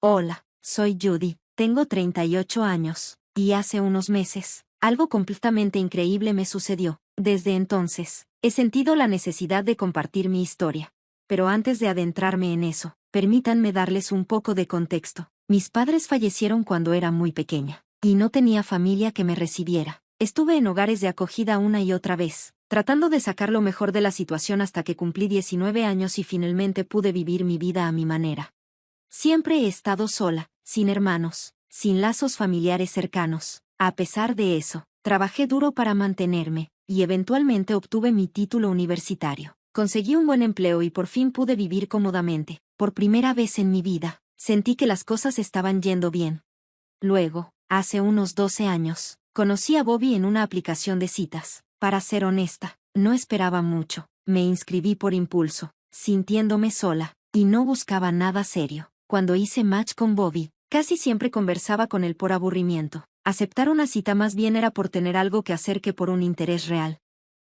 Hola, soy Judy, tengo 38 años, y hace unos meses, algo completamente increíble me sucedió. Desde entonces, he sentido la necesidad de compartir mi historia. Pero antes de adentrarme en eso, permítanme darles un poco de contexto. Mis padres fallecieron cuando era muy pequeña, y no tenía familia que me recibiera. Estuve en hogares de acogida una y otra vez, tratando de sacar lo mejor de la situación hasta que cumplí 19 años y finalmente pude vivir mi vida a mi manera. Siempre he estado sola, sin hermanos, sin lazos familiares cercanos. A pesar de eso, trabajé duro para mantenerme, y eventualmente obtuve mi título universitario. Conseguí un buen empleo y por fin pude vivir cómodamente. Por primera vez en mi vida, sentí que las cosas estaban yendo bien. Luego, hace unos 12 años, conocí a Bobby en una aplicación de citas. Para ser honesta, no esperaba mucho. Me inscribí por impulso, sintiéndome sola, y no buscaba nada serio. Cuando hice match con Bobby, casi siempre conversaba con él por aburrimiento. Aceptar una cita más bien era por tener algo que hacer que por un interés real.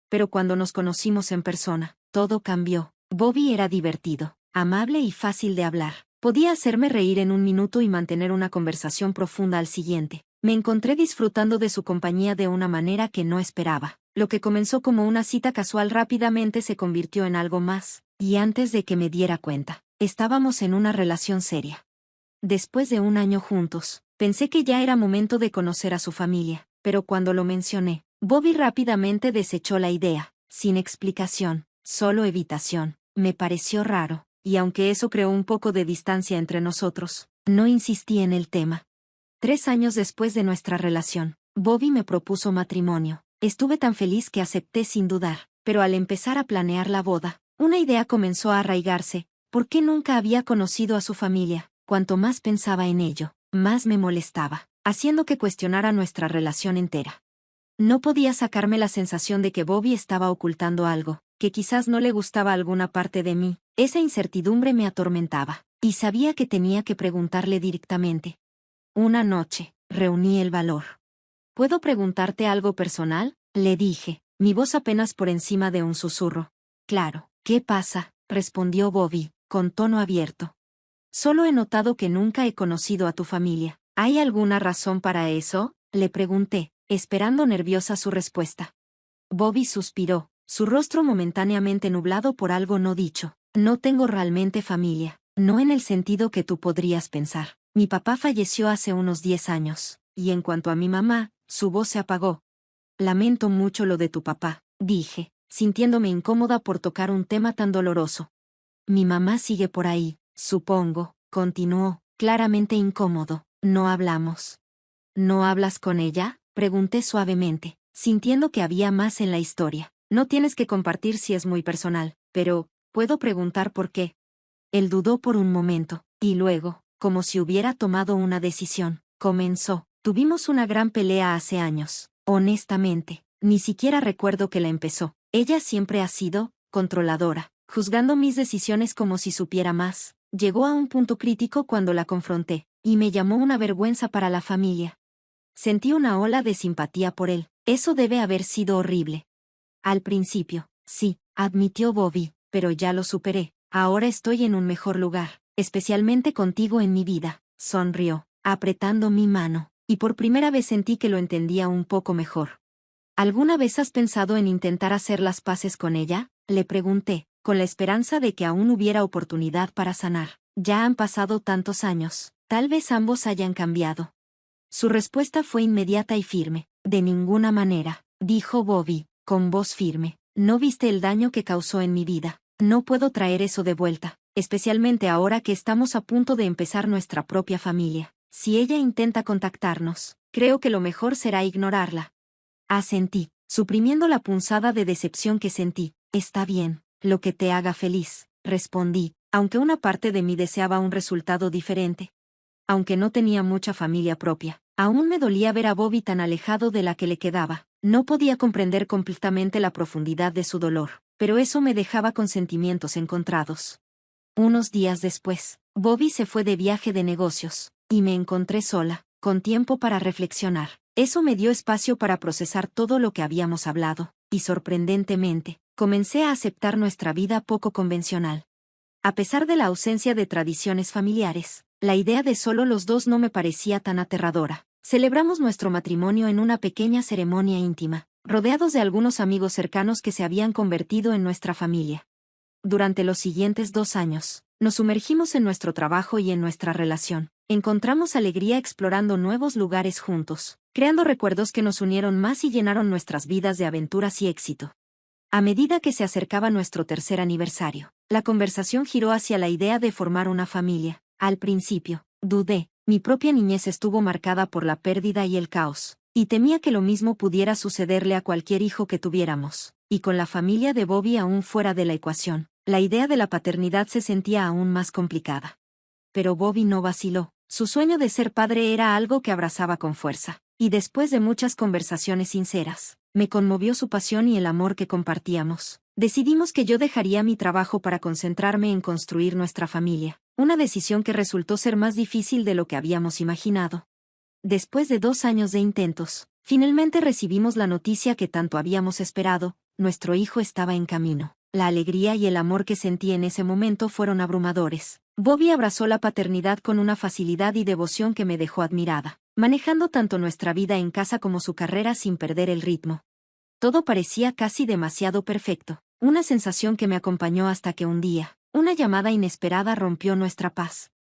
Pero cuando nos conocimos en persona, todo cambió. Bobby era divertido, amable y fácil de hablar. Podía hacerme reír en un minuto y mantener una conversación profunda al siguiente. Me encontré disfrutando de su compañía de una manera que no esperaba. Lo que comenzó como una cita casual rápidamente se convirtió en algo más, y antes de que me diera cuenta, estábamos en una relación seria. Después de un año juntos, pensé que ya era momento de conocer a su familia, pero cuando lo mencioné, Bobby rápidamente desechó la idea, sin explicación, solo evitación. Me pareció raro, y aunque eso creó un poco de distancia entre nosotros, no insistí en el tema. 3 años después de nuestra relación, Bobby me propuso matrimonio. Estuve tan feliz que acepté sin dudar, pero al empezar a planear la boda, una idea comenzó a arraigarse. ¿Por qué nunca había conocido a su familia? Cuanto más pensaba en ello, más me molestaba, haciendo que cuestionara nuestra relación entera. No podía sacarme la sensación de que Bobby estaba ocultando algo, que quizás no le gustaba alguna parte de mí. Esa incertidumbre me atormentaba, y sabía que tenía que preguntarle directamente. Una noche, reuní el valor. ¿Puedo preguntarte algo personal?, le dije, mi voz apenas por encima de un susurro. Claro, ¿qué pasa?, respondió Bobby, con tono abierto. Solo he notado que nunca he conocido a tu familia. ¿Hay alguna razón para eso?, le pregunté, esperando nerviosa su respuesta. Bobby suspiró, su rostro momentáneamente nublado por algo no dicho. No tengo realmente familia, no en el sentido que tú podrías pensar. Mi papá falleció hace unos 10 años, y en cuanto a mi mamá, su voz se apagó. Lamento mucho lo de tu papá, dije, sintiéndome incómoda por tocar un tema tan doloroso. Mi mamá sigue por ahí, supongo, continuó, claramente incómodo. No hablamos. ¿No hablas con ella?, pregunté suavemente, sintiendo que había más en la historia. No tienes que compartir si es muy personal, pero, ¿puedo preguntar por qué? Él dudó por un momento, y luego, como si hubiera tomado una decisión, comenzó. Tuvimos una gran pelea hace años. Honestamente, ni siquiera recuerdo que la empezó. Ella siempre ha sido controladora, juzgando mis decisiones como si supiera más. Llegó a un punto crítico cuando la confronté, y me llamó una vergüenza para la familia. Sentí una ola de simpatía por él. Eso debe haber sido horrible. Al principio, sí, admitió Bobby, pero ya lo superé. Ahora estoy en un mejor lugar, especialmente contigo en mi vida. Sonrió, apretando mi mano, y por primera vez sentí que lo entendía un poco mejor. ¿Alguna vez has pensado en intentar hacer las paces con ella?, le pregunté, con la esperanza de que aún hubiera oportunidad para sanar. Ya han pasado tantos años, tal vez ambos hayan cambiado. Su respuesta fue inmediata y firme. De ninguna manera, dijo Bobby, con voz firme. No viste el daño que causó en mi vida. No puedo traer eso de vuelta, especialmente ahora que estamos a punto de empezar nuestra propia familia. Si ella intenta contactarnos, creo que lo mejor será ignorarla. Asentí, suprimiendo la punzada de decepción que sentí. Está bien, lo que te haga feliz, respondí, aunque una parte de mí deseaba un resultado diferente. Aunque no tenía mucha familia propia, aún me dolía ver a Bobby tan alejado de la que le quedaba. No podía comprender completamente la profundidad de su dolor, pero eso me dejaba con sentimientos encontrados. Unos días después, Bobby se fue de viaje de negocios, y me encontré sola, con tiempo para reflexionar. Eso me dio espacio para procesar todo lo que habíamos hablado, y sorprendentemente, comencé a aceptar nuestra vida poco convencional. A pesar de la ausencia de tradiciones familiares, La idea de solo los dos no me parecía tan aterradora. Celebramos nuestro matrimonio en una pequeña ceremonia íntima, rodeados de algunos amigos cercanos que se habían convertido en nuestra familia. Durante los siguientes 2 años, nos sumergimos en nuestro trabajo y en nuestra relación. Encontramos alegría explorando nuevos lugares juntos, creando recuerdos que nos unieron más y llenaron nuestras vidas de aventuras y éxito. A medida que se acercaba nuestro tercer aniversario, la conversación giró hacia la idea de formar una familia. Al principio, dudé. Mi propia niñez estuvo marcada por la pérdida y el caos, y temía que lo mismo pudiera sucederle a cualquier hijo que tuviéramos. Y con la familia de Bobby aún fuera de la ecuación, la idea de la paternidad se sentía aún más complicada. Pero Bobby no vaciló. Su sueño de ser padre era algo que abrazaba con fuerza, y después de muchas conversaciones sinceras, me conmovió su pasión y el amor que compartíamos. Decidimos que yo dejaría mi trabajo para concentrarme en construir nuestra familia, una decisión que resultó ser más difícil de lo que habíamos imaginado. Después de 2 años de intentos, finalmente recibimos la noticia que tanto habíamos esperado: nuestro hijo estaba en camino. La alegría y el amor que sentí en ese momento fueron abrumadores. Bobby abrazó la paternidad con una facilidad y devoción que me dejó admirada, manejando tanto nuestra vida en casa como su carrera sin perder el ritmo. Todo parecía casi demasiado perfecto, una sensación que me acompañó hasta que un día, una llamada inesperada rompió nuestra paz.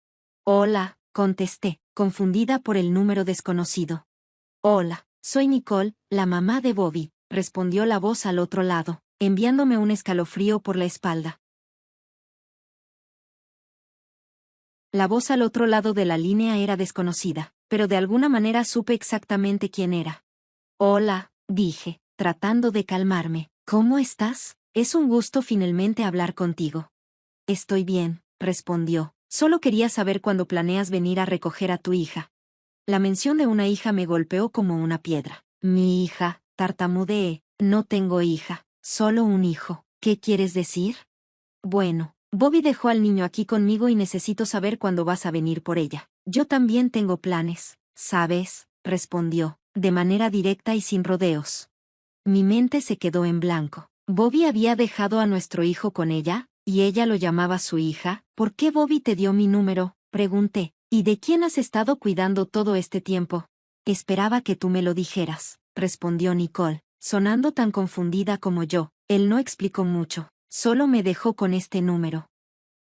Hola, contesté, confundida por el número desconocido. Hola, soy Nicole, la mamá de Bobby, respondió la voz al otro lado, enviándome un escalofrío por la espalda. La voz al otro lado de la línea era desconocida, pero de alguna manera supe exactamente quién era. Hola, dije, tratando de calmarme. ¿Cómo estás? Es un gusto finalmente hablar contigo. Estoy bien, respondió. Solo quería saber cuándo planeas venir a recoger a tu hija. La mención de una hija me golpeó como una piedra. Mi hija, tartamudeé. No tengo hija, solo un hijo. ¿Qué quieres decir? Bueno, Bobby dejó al niño aquí conmigo y necesito saber cuándo vas a venir por ella. Yo también tengo planes, ¿sabes? Respondió, de manera directa y sin rodeos. Mi mente se quedó en blanco. ¿Bobby había dejado a nuestro hijo con ella, y ella lo llamaba su hija? ¿Por qué Bobby te dio mi número? Pregunté. ¿Y de quién has estado cuidando todo este tiempo? Esperaba que tú me lo dijeras, respondió Nicole, sonando tan confundida como yo. Él no explicó mucho, solo me dejó con este número.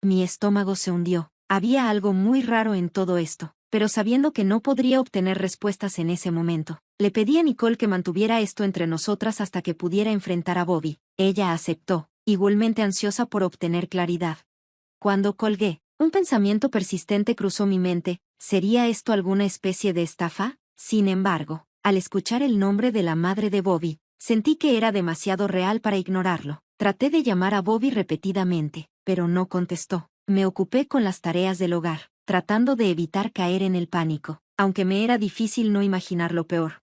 Mi estómago se hundió. Había algo muy raro en todo esto, pero sabiendo que no podría obtener respuestas en ese momento, le pedí a Nicole que mantuviera esto entre nosotras hasta que pudiera enfrentar a Bobby. Ella aceptó, igualmente ansiosa por obtener claridad. Cuando colgué, un pensamiento persistente cruzó mi mente: ¿sería esto alguna especie de estafa? Sin embargo, al escuchar el nombre de la madre de Bobby, sentí que era demasiado real para ignorarlo. Traté de llamar a Bobby repetidamente, pero no contestó. Me ocupé con las tareas del hogar, tratando de evitar caer en el pánico, aunque me era difícil no imaginar lo peor.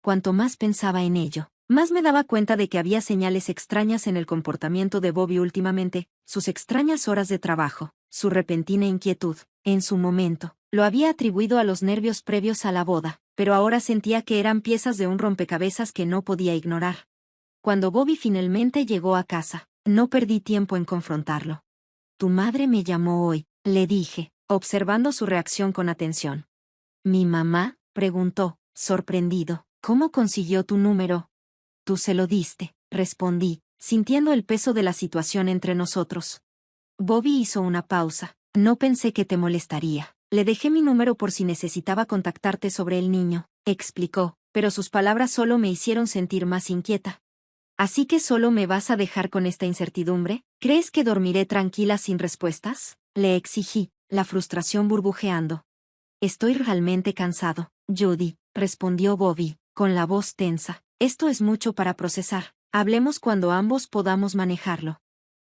Cuanto más pensaba en ello, más me daba cuenta de que había señales extrañas en el comportamiento de Bobby últimamente: sus extrañas horas de trabajo, su repentina inquietud. En su momento, lo había atribuido a los nervios previos a la boda, pero ahora sentía que eran piezas de un rompecabezas que no podía ignorar. Cuando Bobby finalmente llegó a casa, no perdí tiempo en confrontarlo. Tu madre me llamó hoy, le dije, observando su reacción con atención. ¿Mi mamá? Preguntó, sorprendido. ¿Cómo consiguió tu número? Tú se lo diste, respondí, sintiendo el peso de la situación entre nosotros. Bobby hizo una pausa. No pensé que te molestaría. Le dejé mi número por si necesitaba contactarte sobre el niño, explicó, pero sus palabras solo me hicieron sentir más inquieta. ¿Así que solo me vas a dejar con esta incertidumbre? ¿Crees que dormiré tranquila sin respuestas? Le exigí, la frustración burbujeando. Estoy realmente cansado, Judy, respondió Bobby, con la voz tensa. Esto es mucho para procesar. Hablemos cuando ambos podamos manejarlo.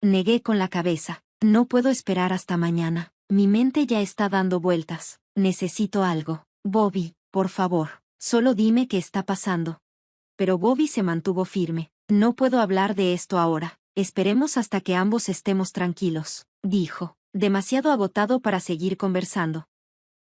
Negué con la cabeza. No puedo esperar hasta mañana. Mi mente ya está dando vueltas. Necesito algo. Bobby, por favor, solo dime qué está pasando. Pero Bobby se mantuvo firme. No puedo hablar de esto ahora. Esperemos hasta que ambos estemos tranquilos, dijo, demasiado agotado para seguir conversando.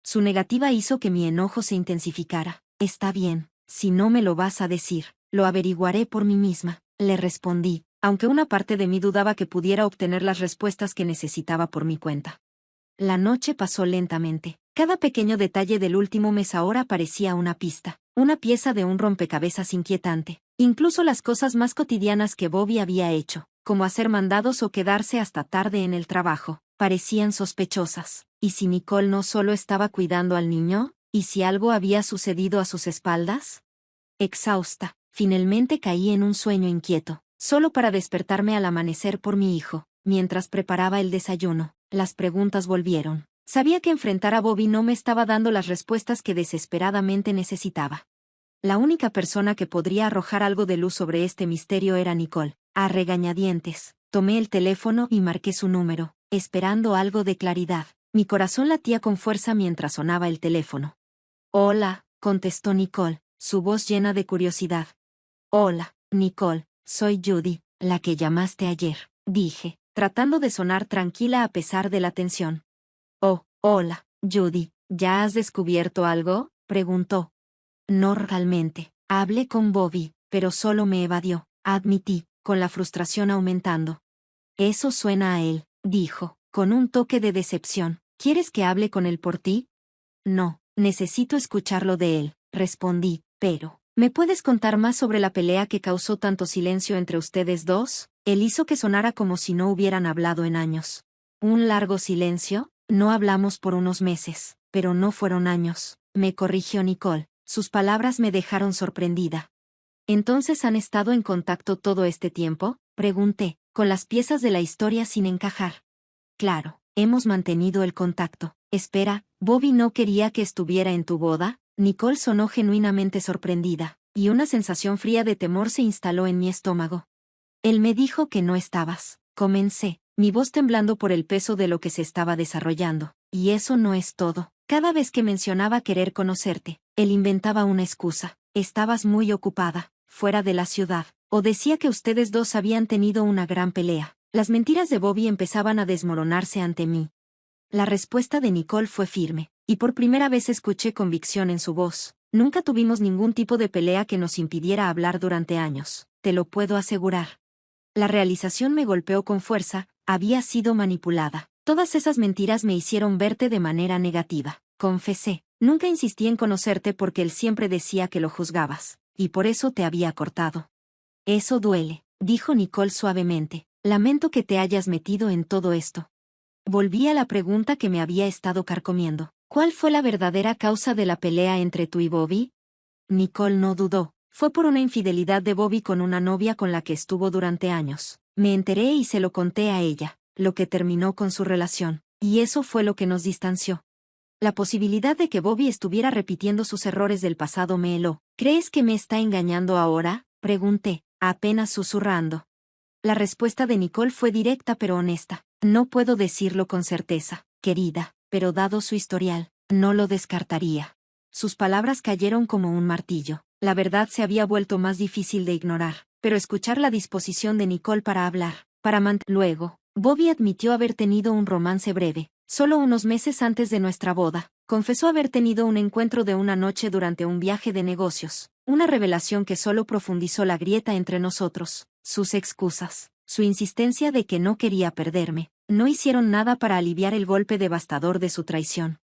Su negativa hizo que mi enojo se intensificara. Está bien, si no me lo vas a decir, lo averiguaré por mí misma, le respondí, aunque una parte de mí dudaba que pudiera obtener las respuestas que necesitaba por mi cuenta. La noche pasó lentamente. Cada pequeño detalle del último mes ahora parecía una pista, una pieza de un rompecabezas inquietante. Incluso las cosas más cotidianas que Bobby había hecho, como hacer mandados o quedarse hasta tarde en el trabajo, parecían sospechosas. ¿Y si Nicole no solo estaba cuidando al niño? ¿Y si algo había sucedido a sus espaldas? Exhausta, finalmente caí en un sueño inquieto, solo para despertarme al amanecer por mi hijo. Mientras preparaba el desayuno, las preguntas volvieron. Sabía que enfrentar a Bobby no me estaba dando las respuestas que desesperadamente necesitaba. La única persona que podría arrojar algo de luz sobre este misterio era Nicole. A regañadientes, tomé el teléfono y marqué su número, esperando algo de claridad. Mi corazón latía con fuerza mientras sonaba el teléfono. Hola, contestó Nicole, su voz llena de curiosidad. Hola, Nicole, soy Judy, la que llamaste ayer, dije, tratando de sonar tranquila a pesar de la tensión. Oh, hola, Judy, ¿ya has descubierto algo?, preguntó. No realmente. Hablé con Bobby, pero solo me evadió, admití, con la frustración aumentando. Eso suena a él, dijo, con un toque de decepción. ¿Quieres que hable con él por ti? No, necesito escucharlo de él, respondí, pero, ¿me puedes contar más sobre la pelea que causó tanto silencio entre ustedes dos? Él hizo que sonara como si no hubieran hablado en años. ¿Un largo silencio? No hablamos por unos meses, pero no fueron años, me corrigió Nicole. Sus palabras me dejaron sorprendida. ¿Entonces han estado en contacto todo este tiempo?, pregunté, con las piezas de la historia sin encajar. Claro, hemos mantenido el contacto. Espera, ¿Bobby no quería que estuviera en tu boda? Nicole sonó genuinamente sorprendida, y una sensación fría de temor se instaló en mi estómago. Él me dijo que no estabas. Comencé, mi voz temblando por el peso de lo que se estaba desarrollando. Y eso no es todo. Cada vez que mencionaba querer conocerte, él inventaba una excusa. Estabas muy ocupada, fuera de la ciudad, o decía que ustedes dos habían tenido una gran pelea. Las mentiras de Bobby empezaban a desmoronarse ante mí. La respuesta de Nicole fue firme, y por primera vez escuché convicción en su voz. Nunca tuvimos ningún tipo de pelea que nos impidiera hablar durante años, te lo puedo asegurar. La realización me golpeó con fuerza, había sido manipulada. Todas esas mentiras me hicieron verte de manera negativa, confesé. Nunca insistí en conocerte porque él siempre decía que lo juzgabas, y por eso te había cortado. Eso duele, dijo Nicole suavemente. Lamento que te hayas metido en todo esto. Volví a la pregunta que me había estado carcomiendo. ¿Cuál fue la verdadera causa de la pelea entre tú y Bobby? Nicole no dudó. Fue por una infidelidad de Bobby con una novia con la que estuvo durante años. Me enteré y se lo conté a ella, lo que terminó con su relación, y eso fue lo que nos distanció. La posibilidad de que Bobby estuviera repitiendo sus errores del pasado me heló. ¿Crees que me está engañando ahora?, pregunté, apenas susurrando. La respuesta de Nicole fue directa pero honesta. No puedo decirlo con certeza, querida, pero dado su historial, no lo descartaría. Sus palabras cayeron como un martillo. La verdad se había vuelto más difícil de ignorar, pero escuchar la disposición de Nicole para hablar, Luego, Bobby admitió haber tenido un romance breve, solo unos meses antes de nuestra boda. Confesó haber tenido un encuentro de una noche durante un viaje de negocios, una revelación que solo profundizó la grieta entre nosotros. Sus excusas, su insistencia de que no quería perderme, no hicieron nada para aliviar el golpe devastador de su traición.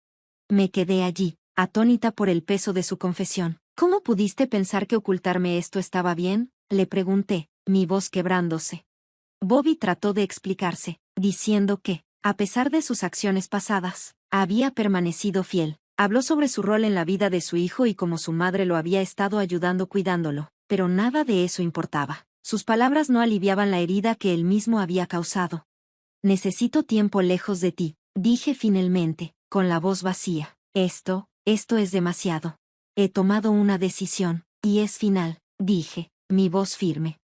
Me quedé allí, atónita por el peso de su confesión. ¿Cómo pudiste pensar que ocultarme esto estaba bien?, le pregunté, mi voz quebrándose. Bobby trató de explicarse, diciendo que, a pesar de sus acciones pasadas, había permanecido fiel. Habló sobre su rol en la vida de su hijo y cómo su madre lo había estado ayudando cuidándolo, pero nada de eso importaba. Sus palabras no aliviaban la herida que él mismo había causado. Necesito tiempo lejos de ti, dije finalmente, con la voz vacía. Esto es demasiado. He tomado una decisión, y es final, dije, mi voz firme.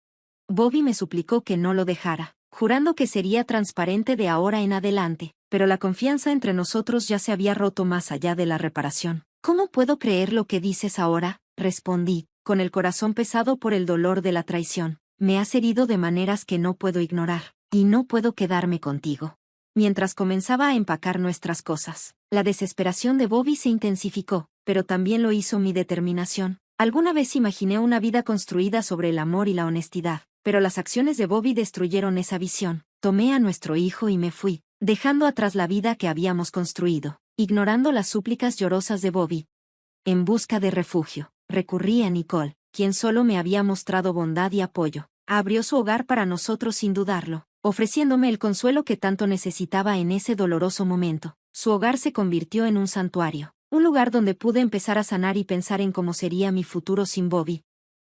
Bobby me suplicó que no lo dejara, jurando que sería transparente de ahora en adelante, pero la confianza entre nosotros ya se había roto más allá de la reparación. ¿Cómo puedo creer lo que dices ahora?, respondí, con el corazón pesado por el dolor de la traición. Me has herido de maneras que no puedo ignorar, y no puedo quedarme contigo. Mientras comenzaba a empacar nuestras cosas, la desesperación de Bobby se intensificó, pero también lo hizo mi determinación. Alguna vez imaginé una vida construida sobre el amor y la honestidad, pero las acciones de Bobby destruyeron esa visión. Tomé a nuestro hijo y me fui, dejando atrás la vida que habíamos construido. ignorando las súplicas llorosas de Bobby. En busca de refugio, recurrí a Nicole, quien solo me había mostrado bondad y apoyo. Abrió su hogar para nosotros sin dudarlo, ofreciéndome el consuelo que tanto necesitaba en ese doloroso momento. Su hogar se convirtió en un santuario, un lugar donde pude empezar a sanar y pensar en cómo sería mi futuro sin Bobby.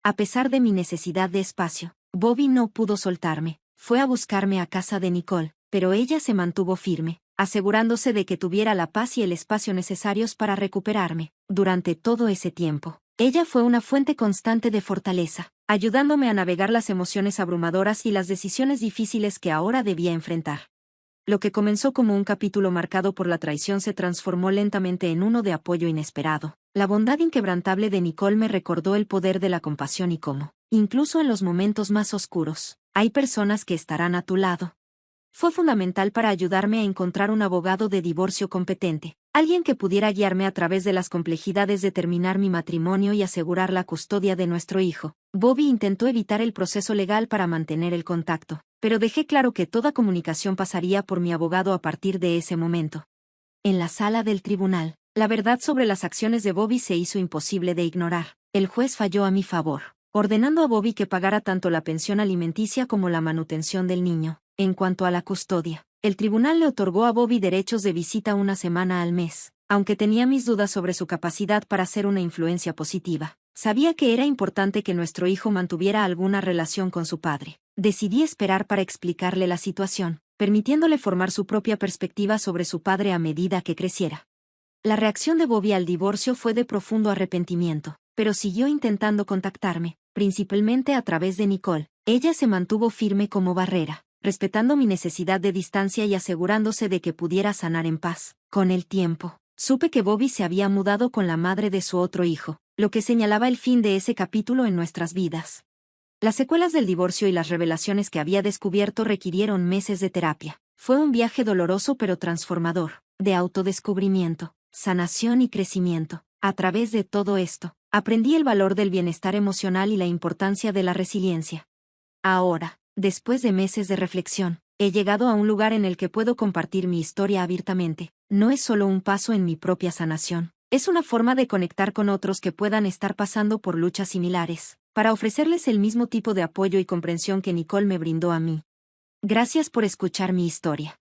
A pesar de mi necesidad de espacio, Bobby no pudo soltarme. Fue a buscarme a casa de Nicole, pero ella se mantuvo firme, asegurándose de que tuviera la paz y el espacio necesarios para recuperarme. Durante todo ese tiempo, ella fue una fuente constante de fortaleza, ayudándome a navegar las emociones abrumadoras y las decisiones difíciles que ahora debía enfrentar. Lo que comenzó como un capítulo marcado por la traición se transformó lentamente en uno de apoyo inesperado. La bondad inquebrantable de Nicole me recordó el poder de la compasión y cómo, incluso en los momentos más oscuros, hay personas que estarán a tu lado. Fue fundamental para ayudarme a encontrar un abogado de divorcio competente, alguien que pudiera guiarme a través de las complejidades de terminar mi matrimonio y asegurar la custodia de nuestro hijo. Bobby intentó evitar el proceso legal para mantener el contacto, pero dejé claro que toda comunicación pasaría por mi abogado a partir de ese momento. En la sala del tribunal, la verdad sobre las acciones de Bobby se hizo imposible de ignorar. El juez falló a mi favor, ordenando a Bobby que pagara tanto la pensión alimenticia como la manutención del niño. En cuanto a la custodia, el tribunal le otorgó a Bobby derechos de visita una semana al mes, aunque tenía mis dudas sobre su capacidad para ser una influencia positiva. Sabía que era importante que nuestro hijo mantuviera alguna relación con su padre. Decidí esperar para explicarle la situación, permitiéndole formar su propia perspectiva sobre su padre a medida que creciera. La reacción de Bobby al divorcio fue de profundo arrepentimiento, pero siguió intentando contactarme, principalmente a través de Nicole. Ella se mantuvo firme como barrera, respetando mi necesidad de distancia y asegurándose de que pudiera sanar en paz. Con el tiempo, supe que Bobby se había mudado con la madre de su otro hijo, lo que señalaba el fin de ese capítulo en nuestras vidas. Las secuelas del divorcio y las revelaciones que había descubierto requirieron meses de terapia. Fue un viaje doloroso pero transformador, de autodescubrimiento, sanación y crecimiento. A través de todo esto, aprendí el valor del bienestar emocional y la importancia de la resiliencia. Ahora, después de meses de reflexión, he llegado a un lugar en el que puedo compartir mi historia abiertamente. No es solo un paso en mi propia sanación, es una forma de conectar con otros que puedan estar pasando por luchas similares, para ofrecerles el mismo tipo de apoyo y comprensión que Nicole me brindó a mí. Gracias por escuchar mi historia.